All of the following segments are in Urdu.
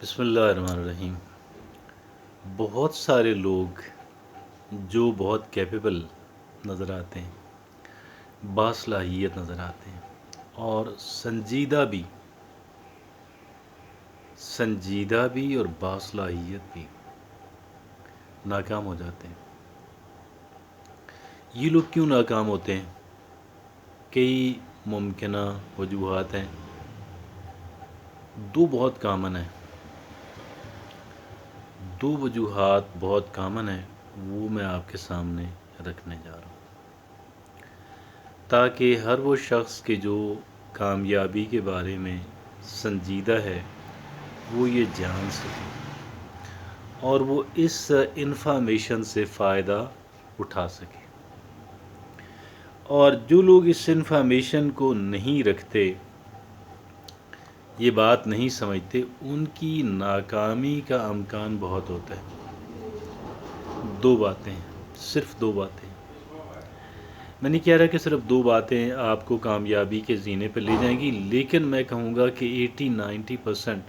بسم اللہ الرحمن الرحیم۔ بہت سارے لوگ جو بہت کیپیبل نظر آتے ہیں، باصلاحیت نظر آتے ہیں اور سنجیدہ بھی اور باصلاحیت بھی ناکام ہو جاتے ہیں۔ یہ لوگ کیوں ناکام ہوتے ہیں؟ کئی ممکنہ وجوہات ہیں، دو وجوہات بہت کامن ہیں، وہ میں آپ کے سامنے رکھنے جا رہا ہوں تاکہ ہر وہ شخص کے جو کامیابی کے بارے میں سنجیدہ ہے وہ یہ جان سکے اور وہ اس انفارمیشن سے فائدہ اٹھا سکے، اور جو لوگ اس انفارمیشن کو نہیں رکھتے، یہ بات نہیں سمجھتے، ان کی ناکامی کا امکان بہت ہوتا ہے۔ دو باتیں ہیں، صرف دو باتیں۔ میں نہیں کہہ رہا کہ صرف دو باتیں آپ کو کامیابی کے زینے پہ لے جائیں گی، لیکن میں کہوں گا کہ 80-90%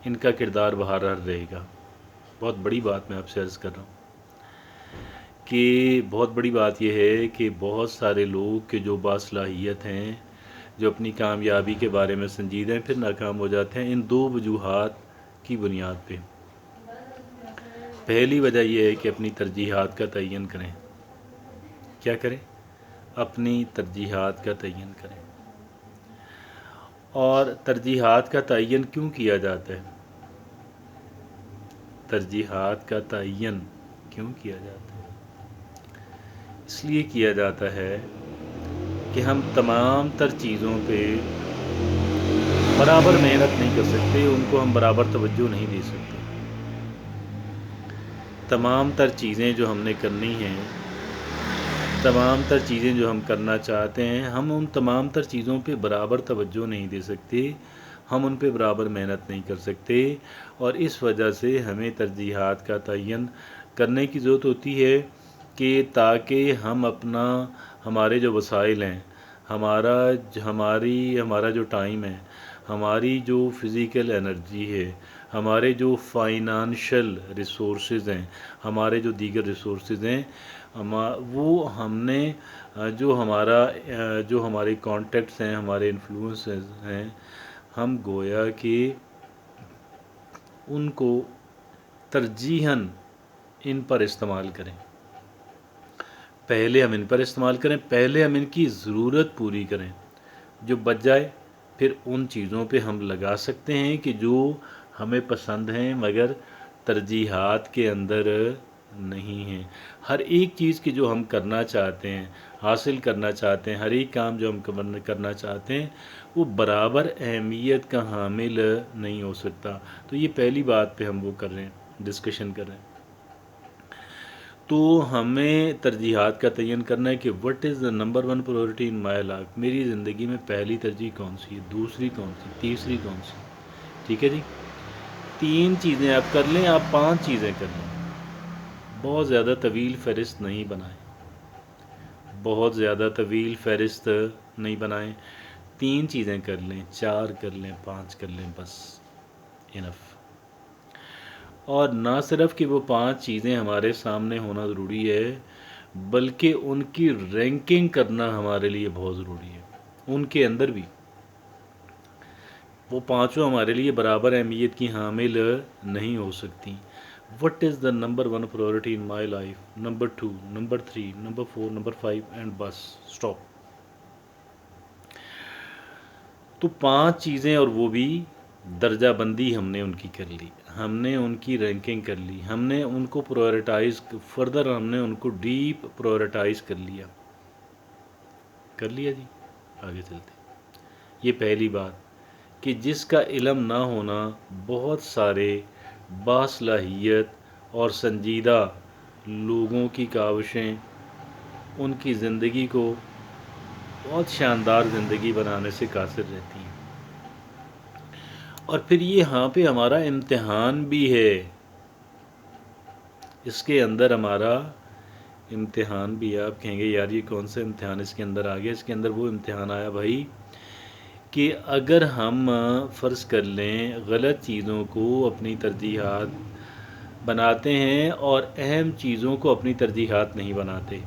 ان کا کردار باہر رہے گا۔ بہت بڑی بات میں آپ سے عرض کر رہا ہوں کہ بہت بڑی بات یہ ہے کہ بہت سارے لوگ کہ جو باصلاحیت ہیں، جو اپنی کامیابی کے بارے میں سنجیدہ ہیں، پھر ناکام ہو جاتے ہیں ان دو وجوہات کی بنیاد پہ۔ پہلی وجہ یہ ہے کہ اپنی ترجیحات کا تعین کریں۔ کیا کریں؟ اپنی ترجیحات کا تعین کریں۔ اور ترجیحات کا تعین کیوں کیا جاتا ہے؟ ترجیحات کا تعین کیوں کیا جاتا ہے؟ اس لیے کیا جاتا ہے کہ ہم تمام تر چیزوں پہ برابر محنت نہیں کر سکتے، ان کو ہم برابر توجہ نہیں دے سکتے۔ تمام تر چیزیں جو ہم نے کرنی ہیں، تمام تر چیزیں جو ہم کرنا چاہتے ہیں، ہم ان تمام تر چیزوں پہ برابر توجہ نہیں دے سکتے، ہم ان پہ برابر محنت نہیں کر سکتے، اور اس وجہ سے ہمیں ترجیحات کا تعین کرنے کی ضرورت ہوتی ہے کہ تاکہ ہم ہمارے جو وسائل ہیں، ہمارا جو ٹائم ہے، ہماری جو فزیکل انرجی ہے، ہمارے جو فائنانشل ریسورسز ہیں، ہمارے جو دیگر ریسورسز ہیں، وہ ہم نے جو ہمارے کانٹیکٹس ہیں، ہمارے انفلوئنسز ہیں، ہم گویا کہ ان کو ترجیحاً ان پر استعمال کریں۔ پہلے ہم ان پر استعمال کریں، پہلے ہم ان کی ضرورت پوری کریں، جو بچ جائے پھر ان چیزوں پہ ہم لگا سکتے ہیں کہ جو ہمیں پسند ہیں مگر ترجیحات کے اندر نہیں ہیں۔ ہر ایک چیز کی جو ہم کرنا چاہتے ہیں، حاصل کرنا چاہتے ہیں، ہر ایک کام جو ہم کرنا چاہتے ہیں، وہ برابر اہمیت کا حامل نہیں ہو سکتا۔ تو یہ پہلی بات پہ ہم وہ کر رہے ہیں، ڈسکشن کر رہے ہیں۔ تو ہمیں ترجیحات کا تعین کرنا ہے کہ what is the number one priority in my life. میری زندگی میں پہلی ترجیح کون سی ہے، دوسری کون سی، تیسری کون سی؟ ٹھیک ہے جی، 3 چیزیں آپ کر لیں، آپ 5 چیزیں کر لیں، بہت زیادہ طویل فہرست نہیں بنائیں، بہت زیادہ طویل فہرست نہیں بنائیں، 3 چیزیں کر لیں، 4 کر لیں، 5 کر لیں، بس انف۔ اور نہ صرف کہ وہ 5 چیزیں ہمارے سامنے ہونا ضروری ہے، بلکہ ان کی رینکنگ کرنا ہمارے لیے بہت ضروری ہے۔ ان کے اندر بھی وہ 5 ہمارے لیے برابر اہمیت کی حامل نہیں ہو سکتی۔ What is the number one priority in my life, number 2، number 3، number 4، number 5 and bus stop. تو 5 چیزیں، اور وہ بھی درجہ بندی ہم نے ان کی کر لی، ہم نے ان کی رینکنگ کر لی، ہم نے ان کو پرائورٹائز فردر، ہم نے ان کو ڈیپ پرائورٹائز کر لیا جی۔ آگے چلتے، یہ پہلی بات کہ جس کا علم نہ ہونا بہت سارے باصلاحیت اور سنجیدہ لوگوں کی کاوشیں ان کی زندگی کو بہت شاندار زندگی بنانے سے قاصر رہتی ہیں۔ اور پھر یہاں پہ ہمارا امتحان بھی ہے، اس کے اندر ہمارا امتحان بھی ہے۔ آپ کہیں گے یار یہ کون سا امتحان اس کے اندر آ گیا؟ اس کے اندر وہ امتحان آیا بھائی کہ اگر ہم فرض کر لیں غلط چیزوں کو اپنی ترجیحات بناتے ہیں اور اہم چیزوں کو اپنی ترجیحات نہیں بناتے،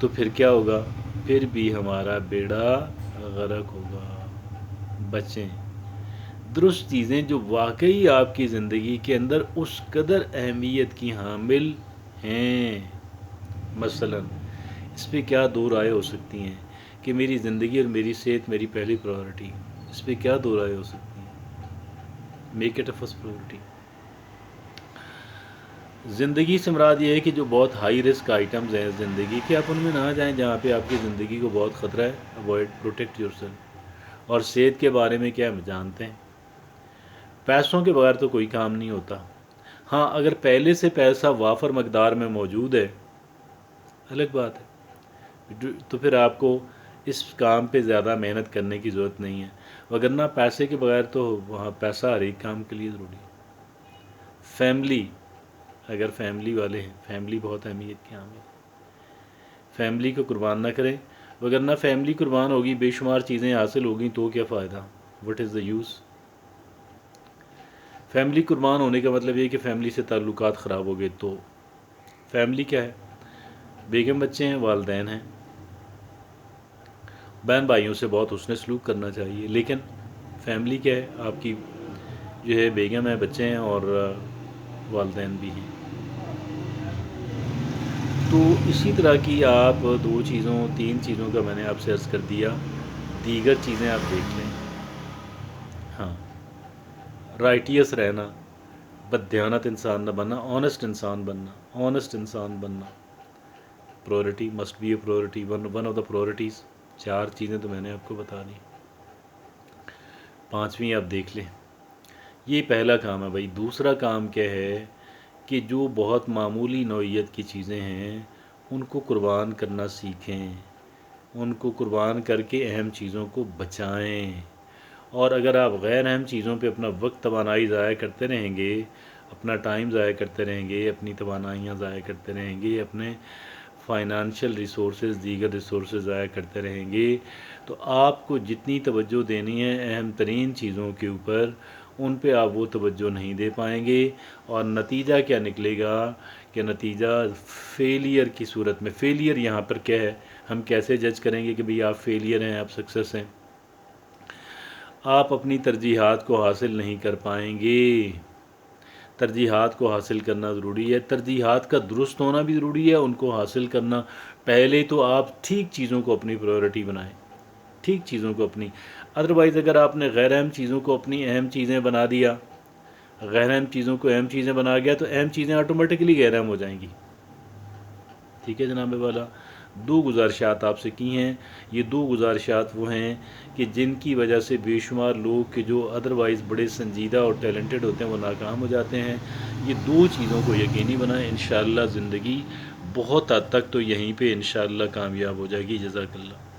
تو پھر کیا ہوگا؟ پھر بھی ہمارا بیڑا غرق ہوگا۔ بچیں درست چیزیں جو واقعی آپ کی زندگی کے اندر اس قدر اہمیت کی حامل ہیں۔ مثلا اس پہ کیا دو رائے ہو سکتی ہیں کہ میری زندگی اور میری صحت میری پہلی پرائورٹی، اس پہ کیا دو رائے ہو سکتی ہیں؟ Make it a first priority. زندگی سے مراد یہ ہے کہ جو بہت ہائی رسک آئٹمز ہیں زندگی کے، آپ ان میں نہ جائیں جہاں پہ آپ کی زندگی کو بہت خطرہ ہے۔ Avoid, protect your self. اور صحت کے بارے میں کیا ہم جانتے ہیں، پیسوں کے بغیر تو کوئی کام نہیں ہوتا۔ ہاں اگر پہلے سے پیسہ وافر مقدار میں موجود ہے الگ بات ہے، تو پھر آپ کو اس کام پہ زیادہ محنت کرنے کی ضرورت نہیں ہے، وگرنہ پیسے کے بغیر تو وہاں پیسہ ہر ایک کام کے لیے ضروری ہے۔ فیملی، اگر فیملی والے ہیں، فیملی بہت اہمیت کی حامل ہے، فیملی کو قربان نہ کریں، وگرنہ فیملی قربان ہوگی، بے شمار چیزیں حاصل ہوگی تو کیا فائدہ؟ What is the use? Family قربان ہونے کا مطلب یہ کہ فیملی سے تعلقات خراب ہو گئے، تو فیملی کیا ہے؟ بیگم بچے ہیں، والدین ہیں، بہن بھائیوں سے بہت حسن سلوک کرنا چاہیے، لیکن فیملی کیا ہے؟ آپ کی جو ہے بیگم ہے، بچے ہیں اور والدین بھی ہیں۔ تو اسی طرح کی آپ دو چیزوں، تین چیزوں کا میں نے آپ سے عرض کر دیا، دیگر چیزیں آپ دیکھ لیں۔ ہاں، رائٹیس رہنا، بددیانت انسان نہ بننا، آنیسٹ انسان بننا، آنیسٹ انسان بننا priority, must be a priority, one of the priorities. چار چیزیں تو میں نے آپ کو بتا دی، پانچویں آپ دیکھ لیں۔ یہ پہلا کام ہے بھائی۔ دوسرا کام کیا ہے کہ جو بہت معمولی نوعیت کی چیزیں ہیں ان کو قربان کرنا سیکھیں، ان کو قربان کر کے اہم چیزوں کو بچائیں۔ اور اگر آپ غیر اہم چیزوں پہ اپنا وقت توانائی ضائع کرتے رہیں گے، اپنا ٹائم ضائع کرتے رہیں گے، اپنی توانائیاں ضائع کرتے رہیں گے، اپنے فائنانشیل ریسورسز، دیگر ریسورسز ضائع کرتے رہیں گے، تو آپ کو جتنی توجہ دینی ہے اہم ترین چیزوں کے اوپر، ان پہ آپ وہ توجہ نہیں دے پائیں گے، اور نتیجہ کیا نکلے گا کہ نتیجہ فیلئر کی صورت میں۔ فیلئر یہاں پر کیا ہے، ہم کیسے جج کریں گے کہ بھئی آپ فیلئر ہیں، آپ سکسیس ہیں؟ آپ اپنی ترجیحات کو حاصل نہیں کر پائیں گے۔ ترجیحات کو حاصل کرنا ضروری ہے، ترجیحات کا درست ہونا بھی ضروری ہے، ان کو حاصل کرنا۔ پہلے تو آپ ٹھیک چیزوں کو اپنی پرائورٹی بنائیں، ٹھیک چیزوں کو اپنی، ادروائز اگر آپ نے غیر اہم چیزوں کو اپنی اہم چیزیں بنا دیا، غیر اہم چیزوں کو اہم چیزیں بنا گیا، تو اہم چیزیں آٹومیٹکلی غیر اہم ہو جائیں گی۔ ٹھیک ہے جناب والا، دو گزارشات آپ سے کی ہیں۔ یہ دو گزارشات وہ ہیں کہ جن کی وجہ سے بے شمار لوگ کہ جو ادروائز بڑے سنجیدہ اور ٹیلنٹڈ ہوتے ہیں وہ ناکام ہو جاتے ہیں۔ یہ دو چیزوں کو یقینی بنائیں، انشاءاللہ زندگی بہت حد تک تو یہیں پہ انشاءاللہ کامیاب ہو جائے گی۔ جزاک اللہ۔